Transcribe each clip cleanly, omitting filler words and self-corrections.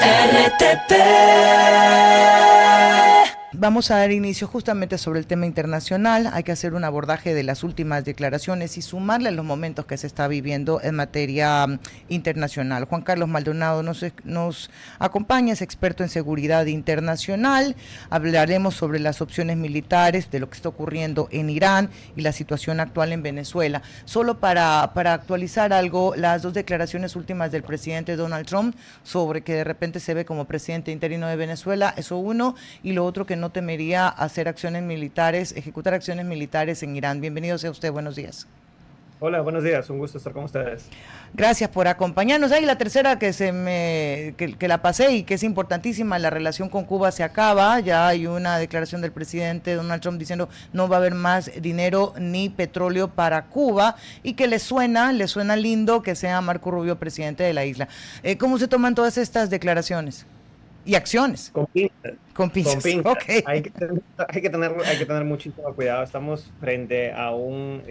RTP. Vamos a dar inicio justamente sobre el tema internacional. Hay que hacer un abordaje de las últimas declaraciones y sumarle a los momentos que se está viviendo en materia internacional. Juan Carlos Maldonado nos acompaña, es experto en seguridad internacional. Hablaremos sobre las opciones militares, de lo que está ocurriendo en Irán y la situación actual en Venezuela. Solo para actualizar algo, las dos declaraciones últimas del presidente Donald Trump sobre que de repente se ve como presidente interino de Venezuela, eso uno, y lo otro que no temería hacer acciones militares, ejecutar acciones militares en Irán. Bienvenido sea usted, buenos días. Hola, buenos días, un gusto estar con ustedes. Gracias por acompañarnos. Ahí la tercera que la pasé y que es importantísima, la relación con Cuba se acaba. Ya hay una declaración del presidente Donald Trump diciendo no va a haber más dinero ni petróleo para Cuba y que le suena lindo que sea Marco Rubio presidente de la isla. ¿Cómo se toman todas estas declaraciones y acciones? Con pinzas, Con con pinzas, pinzas. ok. Hay que tener muchísimo cuidado. Estamos frente a un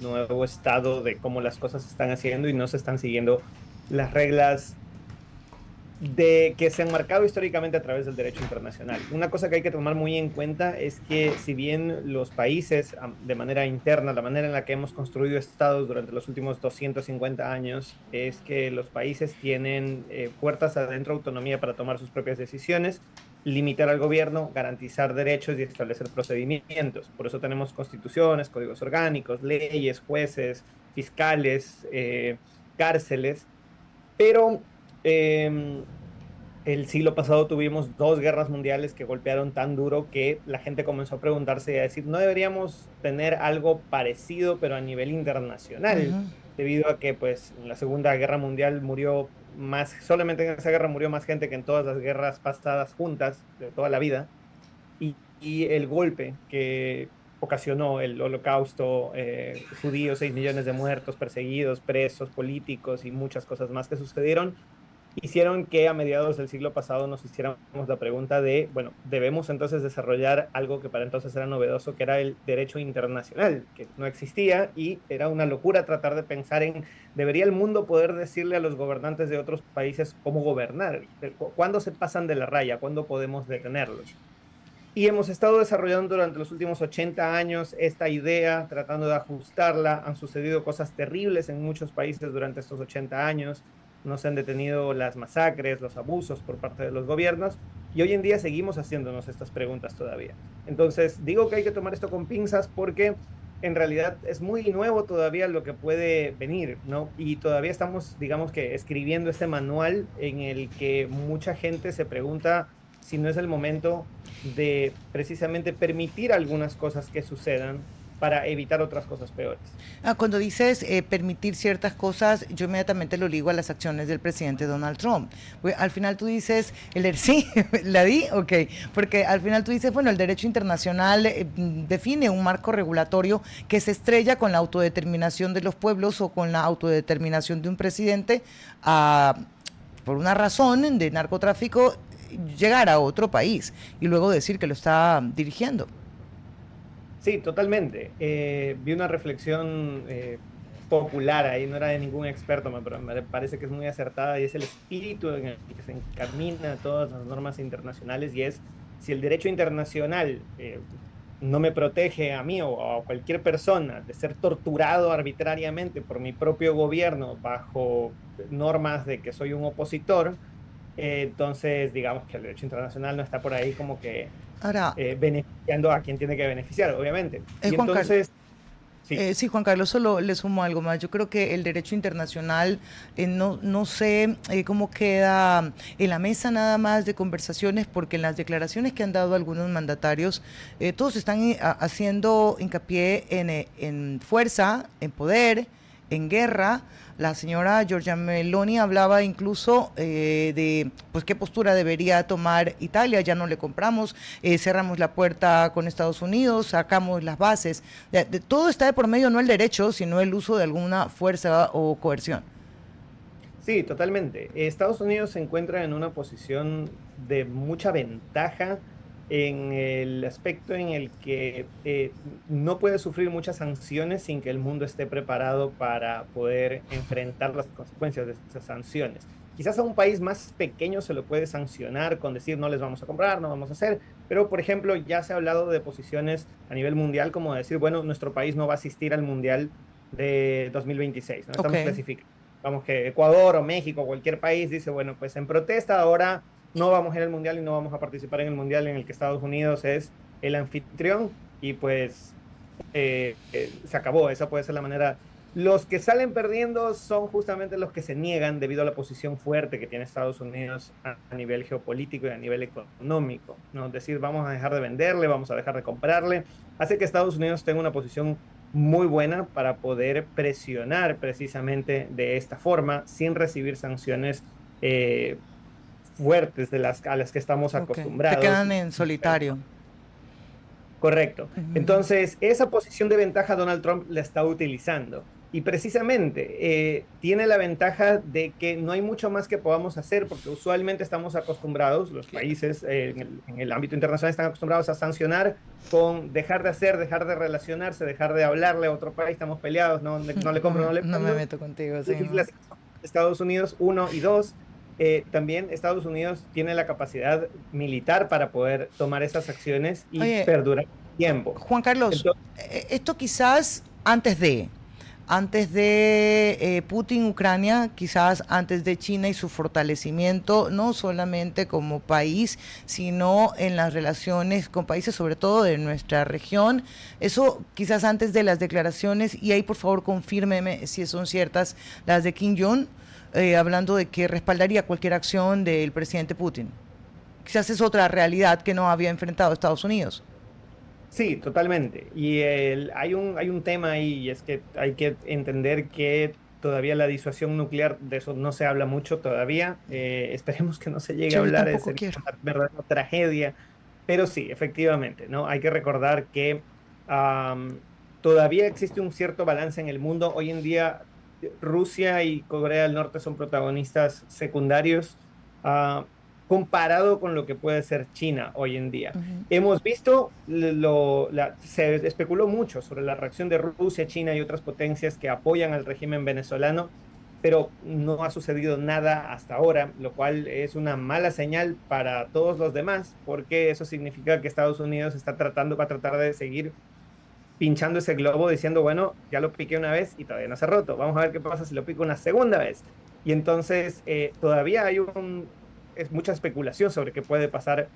nuevo estado de cómo las cosas se están haciendo y no se están siguiendo las reglas de que se han marcado históricamente a través del derecho internacional. Una cosa que hay que tomar muy en cuenta es que si bien los países de manera interna, la manera en la que hemos construido estados durante los últimos 250 años, es que los países tienen puertas adentro autonomía para tomar sus propias decisiones, limitar al gobierno, garantizar derechos y establecer procedimientos. Por eso tenemos constituciones, códigos orgánicos, leyes, jueces, fiscales, cárceles, pero eh, el siglo pasado tuvimos dos guerras mundiales que golpearon tan duro que la gente comenzó a preguntarse y a decir, no deberíamos tener algo parecido, pero a nivel internacional, debido a que pues en la Segunda Guerra Mundial murió más, solamente en esa guerra murió más gente que en todas las guerras pasadas juntas de toda la vida, y el golpe que ocasionó el holocausto, judíos, 6 millones de muertos, perseguidos, presos políticos y muchas cosas más que sucedieron, hicieron que a mediados del siglo pasado nos hiciéramos la pregunta de, bueno, debemos entonces desarrollar algo que para entonces era novedoso, que era el derecho internacional, que no existía y era una locura tratar de pensar en, ¿debería el mundo poder decirle a los gobernantes de otros países cómo gobernar? ¿Cuándo se pasan de la raya? ¿Cuándo podemos detenerlos? Y hemos estado desarrollando durante los últimos 80 años esta idea, tratando de ajustarla. Han sucedido cosas terribles en muchos países durante estos 80 años. No se han detenido las masacres, los abusos por parte de los gobiernos. Y hoy en día seguimos haciéndonos estas preguntas todavía. Entonces, digo que hay que tomar esto con pinzas porque en realidad es muy nuevo todavía lo que puede venir, ¿no? Y todavía estamos, digamos que, escribiendo este manual en el que mucha gente se pregunta si no es el momento de precisamente permitir algunas cosas que sucedan para evitar otras cosas peores. Cuando dices permitir ciertas cosas, yo inmediatamente lo ligo a las acciones del presidente Donald Trump. Pues, al final tú dices, sí, la di, ok, porque al final tú dices, bueno, el derecho internacional define un marco regulatorio que se estrella con la autodeterminación de los pueblos o con la autodeterminación de un presidente por una razón de narcotráfico llegar a otro país y luego decir que lo está dirigiendo. Sí, totalmente. Vi una reflexión popular ahí, no era de ningún experto, pero me parece que es muy acertada y es el espíritu en el que se encamina todas las normas internacionales y es si el derecho internacional no me protege a mí o a cualquier persona de ser torturado arbitrariamente por mi propio gobierno bajo normas de que soy un opositor, entonces digamos que el derecho internacional no está por ahí como que Ahora, beneficiando a quien tiene que beneficiar, obviamente. Y Juan Carlos, entonces, sí, sí, Juan Carlos, solo le sumo algo más. Yo creo que el derecho internacional no sé cómo queda en la mesa nada más de conversaciones, porque en las declaraciones que han dado algunos mandatarios, todos están haciendo hincapié en fuerza, en poder, en guerra. La señora Giorgia Meloni hablaba incluso de pues qué postura debería tomar Italia. Ya no le compramos, cerramos la puerta con Estados Unidos, sacamos las bases. Todo está de por medio, no el derecho, sino el uso de alguna fuerza o coerción. sí, totalmente. Estados Unidos se encuentra en una posición de mucha ventaja en el aspecto en el que no puede sufrir muchas sanciones sin que el mundo esté preparado para poder enfrentar las consecuencias de esas sanciones. quizás a un país más pequeño se lo puede sancionar con decir no les vamos a comprar, no vamos a hacer, pero por ejemplo ya se ha hablado de posiciones a nivel mundial como decir, bueno, nuestro país no va a asistir al Mundial de 2026, no Ok. estamos clasificados. Vamos que Ecuador o México, cualquier país dice, bueno, pues en protesta ahora no vamos a ir al Mundial y no vamos a participar en el Mundial en el que Estados Unidos es el anfitrión y pues se acabó. Esa puede ser la manera. Los que salen perdiendo son justamente los que se niegan debido a la posición fuerte que tiene Estados Unidos a nivel geopolítico y a nivel económico, ¿no? Es decir, vamos a dejar de venderle, vamos a dejar de comprarle. Hace que Estados Unidos tenga una posición muy buena para poder presionar precisamente de esta forma sin recibir sanciones fuertes a las que estamos Ok. Te acostumbrados. quedan en solitario. Correcto. Ujú. Entonces, esa posición de ventaja Donald Trump la está utilizando. Y precisamente tiene la ventaja de que no hay mucho más que podamos hacer, porque usualmente estamos acostumbrados, los países en el ámbito internacional están acostumbrados a sancionar con dejar de hacer, dejar de relacionarse, dejar de hablarle a otro país, estamos peleados, no, no le compro, no le No me vendo. meto contigo, sí, Y ¿no? las Estados Unidos, uno y dos, también Estados Unidos tiene la capacidad militar para poder tomar esas acciones y Oye, perdurar tiempo. Juan Carlos, Entonces, esto quizás antes de Putin, Ucrania, quizás antes de China y su fortalecimiento, no solamente como país, sino en las relaciones con países, sobre todo de nuestra región. Eso quizás antes de las declaraciones, y ahí por favor confírmeme si son ciertas las de Kim Jong, hablando de que respaldaría cualquier acción del presidente Putin. Quizás es otra realidad que no había enfrentado Estados Unidos. sí, totalmente. Y hay un tema ahí, y es que hay que entender que todavía la disuasión nuclear, de eso no se habla mucho todavía. Esperemos que no se llegue a Yo hablar, tampoco sería quiero. una verdadera tragedia. Pero sí, efectivamente, ¿no? Hay que recordar que am, todavía existe un cierto balance en el mundo. Hoy en día, Rusia y Corea del Norte son protagonistas secundarios, ah, comparado con lo que puede ser China hoy en día. Hemos visto, se especuló mucho sobre la reacción de Rusia, China y otras potencias que apoyan al régimen venezolano, pero no ha sucedido nada hasta ahora, lo cual es una mala señal para todos los demás, porque eso significa que Estados Unidos va a tratar de seguir pinchando ese globo diciendo, bueno, ya lo piqué una vez y todavía no se ha roto, vamos a ver qué pasa si lo pico una segunda vez. Y entonces todavía es mucha especulación sobre qué puede pasar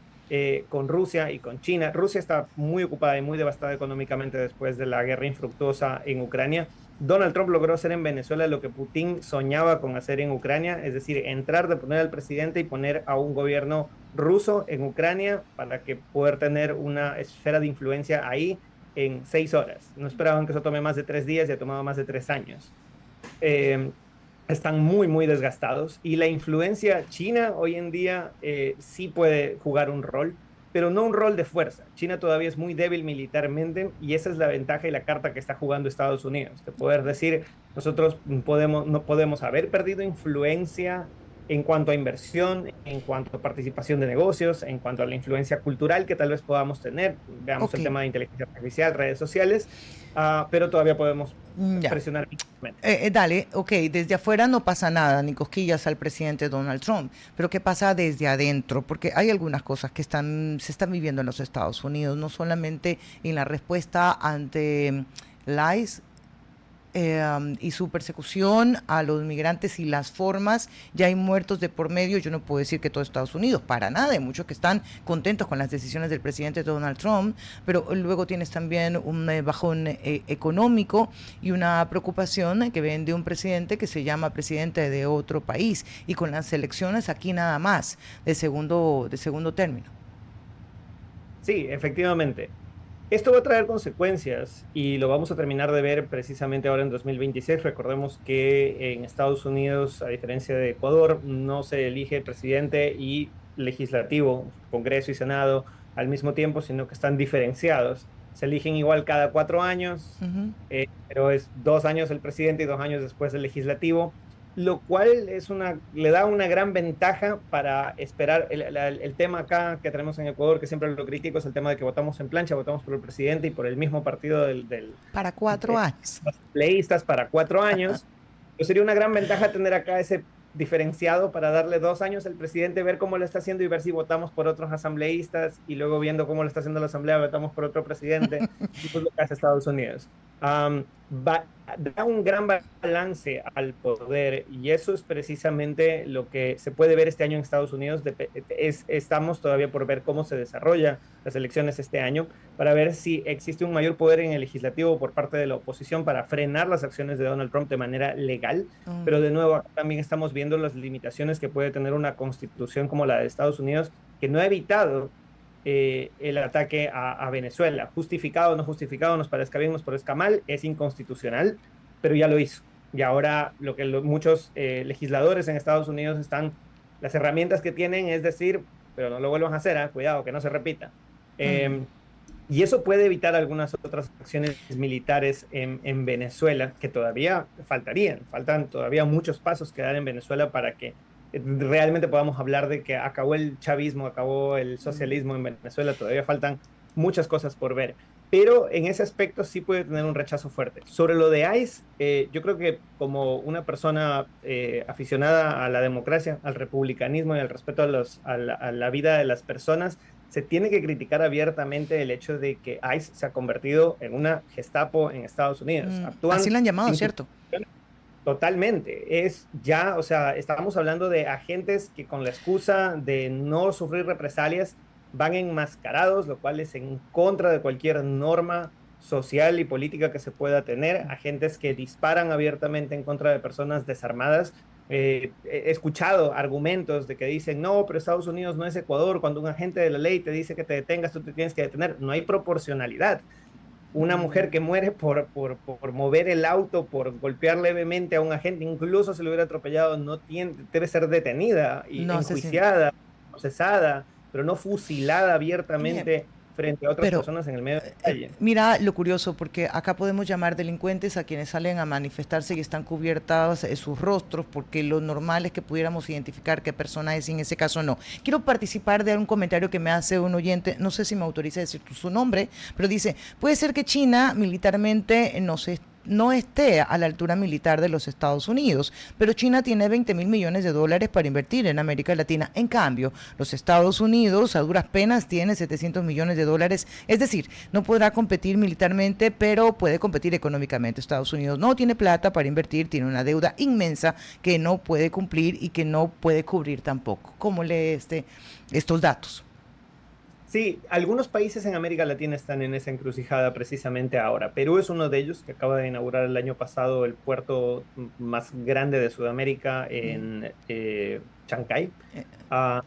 con Rusia y con China. Rusia está muy ocupada y muy devastada económicamente después de la guerra infructuosa en Ucrania. Donald Trump logró hacer en Venezuela lo que Putin soñaba con hacer en Ucrania, es decir, entrar, de poner al presidente y poner a un gobierno ruso en Ucrania para que poder tener una esfera de influencia ahí en 6 horas. No esperaban que eso tome más de 3 días y ha tomado más de 3 años. Eh, Están muy, muy desgastados y la influencia china hoy en día sí puede jugar un rol, pero no un rol de fuerza. China todavía es muy débil militarmente y esa es la ventaja y la carta que está jugando Estados Unidos, de poder decir, nosotros no podemos haber perdido influencia en cuanto a inversión, en cuanto a participación de negocios, en cuanto a la influencia cultural que tal vez podamos tener. Veamos Ok, el tema de inteligencia artificial, redes sociales, pero todavía podemos ya. presionar mínimamente. Dale, ok, desde afuera no pasa nada, ni cosquillas al presidente Donald Trump, pero ¿qué pasa desde adentro? Porque hay algunas cosas que se están viviendo en los Estados Unidos, no solamente en la respuesta ante lies y su persecución a los migrantes y las formas, ya hay muertos de por medio, yo no puedo decir que todo Estados Unidos, para nada, hay muchos que están contentos con las decisiones del presidente Donald Trump, pero luego tienes también un bajón económico y una preocupación que ven de un presidente que se llama presidente de otro país y con las elecciones aquí nada más, de segundo término. Sí, efectivamente. Esto va a traer consecuencias y lo vamos a terminar de ver precisamente ahora en 2026. Recordemos que en Estados Unidos, a diferencia de Ecuador, no se elige presidente y legislativo, Congreso y Senado al mismo tiempo, sino que están diferenciados. Se eligen igual cada 4 años, Ujú. pero es 2 años el presidente y 2 años después el legislativo, lo cual le da una gran ventaja para esperar. El tema acá que tenemos en Ecuador, que siempre lo critico, es el tema de que votamos en plancha, votamos por el presidente y por el mismo partido Para cuatro de años. los peleistas para 4 años. Pues sería una gran ventaja tener acá ese diferenciado para darle 2 años al presidente, ver cómo lo está haciendo y ver si votamos por otros asambleístas y luego viendo cómo lo está haciendo la asamblea, votamos por otro presidente. Eso es lo que hace Estados Unidos. Da un gran balance al poder y eso es precisamente lo que se puede ver este año en Estados Unidos. Estamos todavía por ver cómo se desarrollan las elecciones este año para ver si existe un mayor poder en el legislativo por parte de la oposición para frenar las acciones de Donald Trump de manera legal. Pero de nuevo, acá también estamos viendo las limitaciones que puede tener una constitución como la de Estados Unidos, que no ha evitado el ataque a Venezuela. Justificado o no justificado, nos parezca bien, nos parezca mal, es inconstitucional, pero ya lo hizo. Y ahora lo que muchos legisladores en Estados Unidos las herramientas que tienen es decir, pero no lo vuelvan a hacer, cuidado, que no se repita. Y eso puede evitar algunas otras acciones militares en Venezuela que todavía faltan todavía muchos pasos que dar en Venezuela para que realmente podamos hablar de que acabó el chavismo, acabó el socialismo en Venezuela, todavía faltan muchas cosas por ver. Pero en ese aspecto sí puede tener un rechazo fuerte. Sobre lo de ICE, yo creo que como una persona aficionada a la democracia, al republicanismo y al respeto a la vida de las personas, se tiene que criticar abiertamente el hecho de que ICE se ha convertido en una Gestapo en Estados Unidos. Actúan así la han llamado, sin ¿cierto? Totalmente. Es ya, o sea, estamos hablando de agentes que con la excusa de no sufrir represalias van enmascarados, lo cual es en contra de cualquier norma social y política que se pueda tener. Agentes que disparan abiertamente en contra de personas desarmadas. He escuchado argumentos de que dicen, no, pero Estados Unidos no es Ecuador. Cuando un agente de la ley te dice que te detengas, tú te tienes que detener. No hay proporcionalidad. Una mujer que muere por mover el auto, por golpear levemente a un agente, incluso si lo hubiera atropellado, debe ser detenida y No sé si... enjuiciada, procesada, pero no fusilada Bien, abiertamente frente a otras pero personas en el medio de la calle. mira lo curioso, porque acá podemos llamar delincuentes a quienes salen a manifestarse y están cubiertas sus rostros, porque lo normal es que pudiéramos identificar qué persona es y en ese caso no. Quiero participar de un comentario que me hace un oyente, no sé si me autoriza a decir su nombre, pero dice, puede ser que China militarmente no esté a la altura militar de los Estados Unidos, pero China tiene 20.000 millones de dólares para invertir en América Latina. En cambio, los Estados Unidos a duras penas tiene 700 millones de dólares, es decir, no podrá competir militarmente, pero puede competir económicamente. Estados Unidos no tiene plata para invertir, tiene una deuda inmensa que no puede cumplir y que no puede cubrir tampoco. ¿Cómo lee estos datos? Sí, algunos países en América Latina están en esa encrucijada precisamente ahora. Perú es uno de ellos que acaba de inaugurar el año pasado el puerto más grande de Sudamérica en Chancay, ah,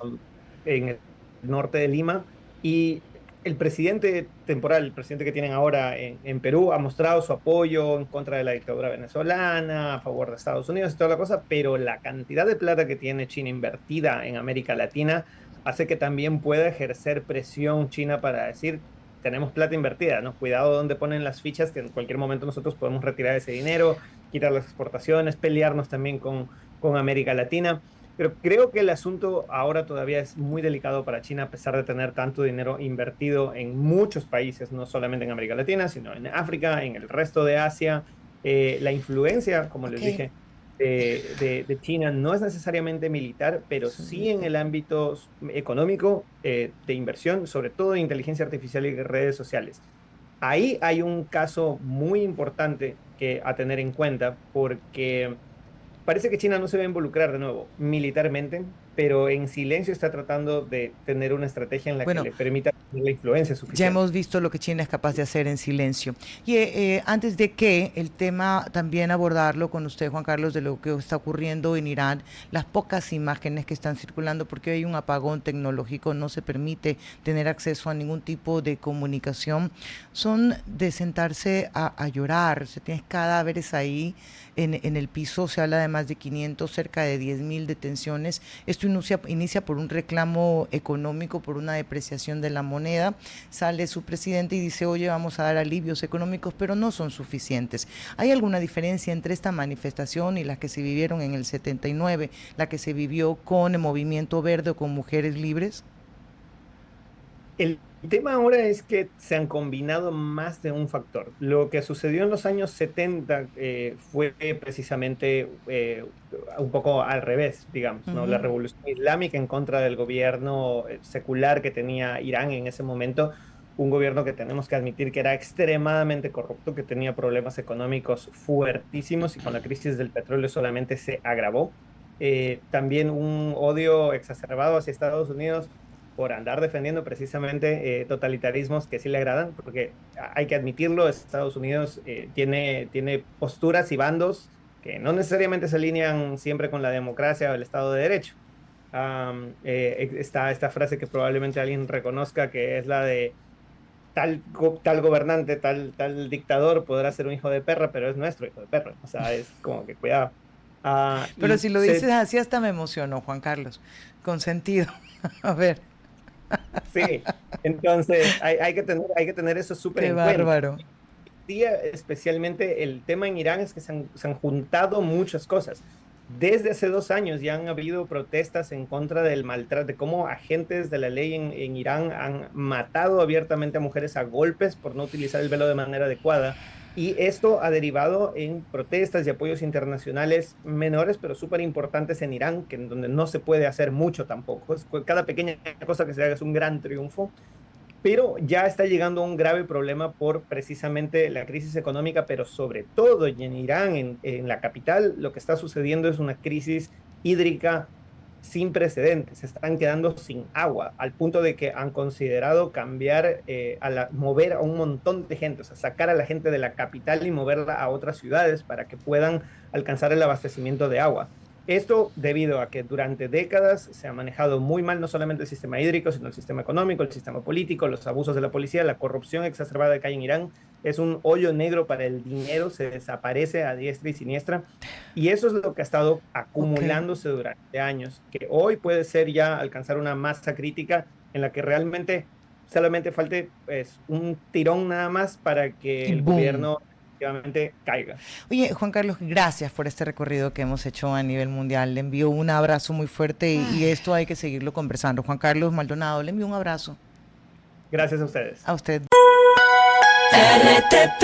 en el norte de Lima. Y el presidente temporal, el presidente que tienen ahora en Perú, ha mostrado su apoyo en contra de la dictadura venezolana, a favor de Estados Unidos y toda la cosa, pero la cantidad de plata que tiene China invertida en América Latina hace que también pueda ejercer presión China para decir, tenemos plata invertida, ¿no? Cuidado donde ponen las fichas, que en cualquier momento nosotros podemos retirar ese dinero, quitar las exportaciones, pelearnos también con América Latina. Pero creo que el asunto ahora todavía es muy delicado para China, a pesar de tener tanto dinero invertido en muchos países, no solamente en América Latina, sino en África, en el resto de Asia. La influencia, como les Ok. dije, de China no es necesariamente militar, pero sí en el ámbito económico, de inversión, sobre todo de inteligencia artificial y redes sociales. Ahí hay un caso muy importante que a tener en cuenta porque parece que China no se va a involucrar de nuevo militarmente, pero en silencio está tratando de tener una estrategia en la que Bueno, le permita tener la influencia ya suficiente. hemos visto lo que China es capaz de hacer en silencio. Y antes de que el tema también abordarlo con usted, Juan Carlos, de lo que está ocurriendo en Irán, las pocas imágenes que están circulando, porque hay un apagón tecnológico, no se permite tener acceso a ningún tipo de comunicación, son de sentarse a llorar. Se tienes cadáveres ahí en el piso, se habla de más de 500, cerca de 10.000 detenciones. Esto inicia por un reclamo económico, por una depreciación de la moneda. Sale su presidente y dice, oye, vamos a dar alivios económicos, pero no son suficientes. ¿Hay alguna diferencia entre esta manifestación y las que se vivieron en el 79, la que se vivió con el Movimiento Verde o con Mujeres Libres? El tema ahora es que se han combinado más de un factor. Lo que sucedió en los años 70 fue precisamente un poco al revés, digamos, ¿no? La Ujú. revolución islámica en contra del gobierno secular que tenía Irán en ese momento, un gobierno que tenemos que admitir que era extremadamente corrupto, que tenía problemas económicos fuertísimos y con la crisis del petróleo solamente se agravó. También un odio exacerbado hacia Estados Unidos por andar defendiendo precisamente totalitarismos que sí le agradan, porque hay que admitirlo, Estados Unidos tiene posturas y bandos que no necesariamente se alinean siempre con la democracia o el Estado de Derecho. Está esta frase que probablemente alguien reconozca, que es la de tal gobernante, tal dictador podrá ser un hijo de perra, pero es nuestro hijo de perra. O sea, es como que cuidado. Pero Y si lo dices así, hasta me emocionó, Juan Carlos. Con sentido. A ver, sí, entonces hay que tener eso súper qué en cuenta. bárbaro. Día, especialmente el tema en Irán es que se han juntado muchas cosas. Desde hace 2 años ya han habido protestas en contra del maltrato, de cómo agentes de la ley en Irán han matado abiertamente a mujeres a golpes por no utilizar el velo de manera adecuada. Y esto ha derivado en protestas y apoyos internacionales menores, pero súper importantes en Irán, que en donde no se puede hacer mucho tampoco. Cada pequeña cosa que se haga es un gran triunfo, pero ya está llegando a un grave problema por precisamente la crisis económica, pero sobre todo y en Irán, en la capital, lo que está sucediendo es una crisis hídrica sin precedentes. Se están quedando sin agua, al punto de que han considerado cambiar, mover a un montón de gente, o sea, sacar a la gente de la capital y moverla a otras ciudades para que puedan alcanzar el abastecimiento de agua. Esto debido a que durante décadas se ha manejado muy mal no solamente el sistema hídrico, sino el sistema económico, el sistema político, los abusos de la policía, la corrupción exacerbada que hay en Irán. Es un hoyo negro para el dinero, se desaparece a diestra y siniestra. Y eso es lo que ha estado Ok. acumulándose durante años, que hoy puede ser ya alcanzar una masa crítica en la que realmente solamente falte pues, un tirón nada más para que Y el boom. gobierno efectivamente caiga. Oye, Juan Carlos, gracias por este recorrido que hemos hecho a nivel mundial. Le envío un abrazo muy fuerte y esto hay que seguirlo conversando. Juan Carlos Maldonado, le envío un abrazo Gracias a ustedes. a usted. RTP